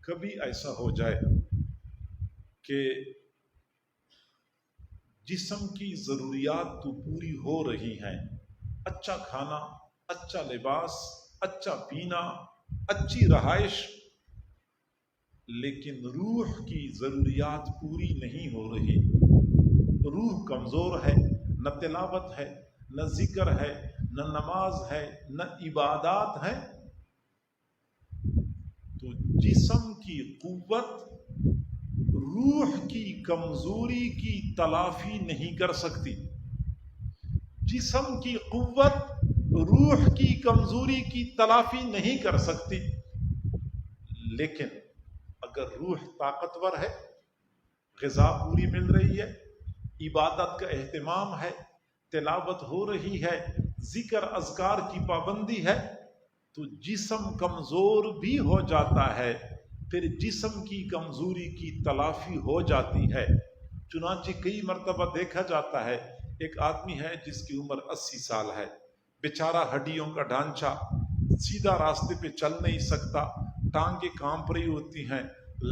کبھی ایسا ہو جائے کہ جسم کی ضروریات تو پوری ہو رہی ہیں، اچھا کھانا، اچھا لباس، اچھا پینا، اچھی رہائش، لیکن روح کی ضروریات پوری نہیں ہو رہی، روح کمزور ہے، نہ تلاوت ہے، نہ ذکر ہے، نہ نماز ہے، نہ عبادات ہے، تو جسم کی قوت روح کی کمزوری کی تلافی نہیں کر سکتی۔ جسم کی قوت روح کی کمزوری کی تلافی نہیں کر سکتی، لیکن اگر روح طاقتور ہے، غذا پوری مل رہی ہے، عبادت کا اہتمام ہے، تلاوت ہو رہی ہے، ذکر اذکار کی پابندی ہے، تو جسم کمزور بھی ہو جاتا ہے، پھر جسم کی کمزوری کی تلافی ہو جاتی ہے۔ چنانچہ کئی مرتبہ دیکھا جاتا ہے، ایک آدمی ہے جس کی عمر 80 سال ہے، بیچارہ ہڈیوں کا ڈھانچہ، سیدھا راستے پہ چل نہیں سکتا، ٹانگیں کانپ رہی ہوتی ہیں،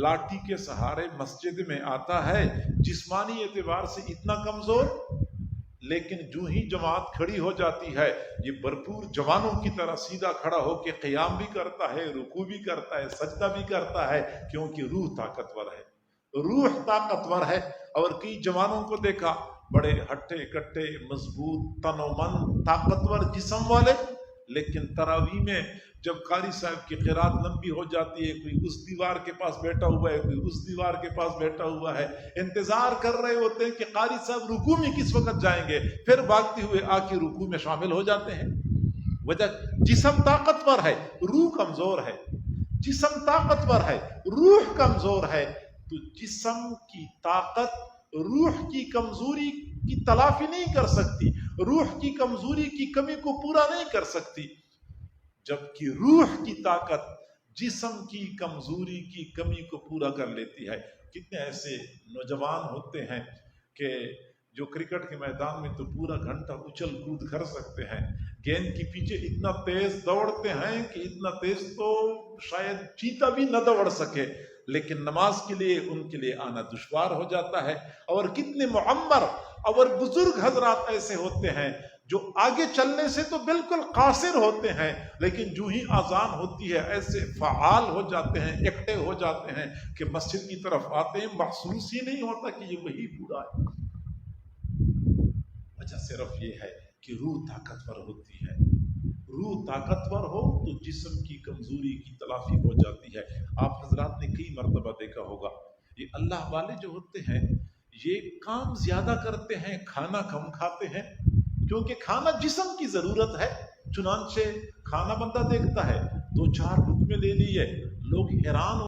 لاٹھی کے سہارے مسجد میں آتا ہے، جسمانی اعتبار سے اتنا کمزور، لیکن جو ہی جماعت کھڑی ہو جاتی ہے یہ بھرپور جوانوں کی طرح سیدھا کھڑا ہو کے قیام بھی کرتا ہے، رکوع بھی کرتا ہے، سجدہ بھی کرتا ہے، کیونکہ روح طاقتور ہے، روح طاقتور ہے۔ اور کئی جوانوں کو دیکھا، بڑے ہٹے کٹے، مضبوط تن و من، طاقتور جسم والے، لیکن تراویح میں جب قاری صاحب کی قرات لمبی ہو جاتی ہے، کوئی اس دیوار کے پاس بیٹھا ہوا ہے، کوئی اس دیوار کے پاس بیٹھا ہوا ہے، انتظار کر رہے ہوتے ہیں کہ قاری صاحب رکوع میں کس وقت جائیں گے، پھر بھاگتے ہوئے آ کے رکوع میں شامل ہو جاتے ہیں۔ وجہ جسم طاقتور ہے، روح کمزور ہے، جسم طاقتور ہے، روح کمزور ہے، تو جسم کی طاقت روح کی کمزوری کی تلافی نہیں کر سکتی، روح کی کمزوری کی کمی کو پورا نہیں کر سکتی، جبکہ روح کی طاقت جسم کی کمزوری کی کمی کو پورا کر لیتی ہے۔ کتنے ایسے نوجوان ہوتے ہیں کہ جو کرکٹ کے میدان میں تو پورا گھنٹہ اچھل کود کر سکتے ہیں، گیند کے پیچھے اتنا تیز دوڑتے ہیں کہ اتنا تیز تو شاید چیتا بھی نہ دوڑ سکے، لیکن نماز کے لیے ان کے لیے آنا دشوار ہو جاتا ہے۔ اور کتنے معمر اور بزرگ حضرات ایسے ہوتے ہیں جو آگے چلنے سے تو بالکل قاصر ہوتے ہیں، لیکن جو ہی اذان ہوتی ہے ایسے فعال ہو جاتے ہیں، ایکٹیو ہو جاتے ہیں کہ مسجد کی طرف آتے ہیں، محسوس ہی نہیں ہوتا کہ یہ وہی بوڑھا ہے۔ وجہ صرف یہ ہے کہ روح طاقتور ہوتی ہے، روح طاقتور ہو تو جسم کی کمزوری کی تلافی ہو جاتی ہے۔ آپ حضرات نے کئی مرتبہ دیکھا ہوگا، یہ اللہ والے جو ہوتے ہیں یہ کام زیادہ کرتے ہیں، کھانا کم کھاتے ہیں، کیونکہ کھانا جسم کی ضرورت ہے۔ چنانچہ کھانا بندہ دیکھتا ہے 2-4 لقمے لے لیے، لوگ حیران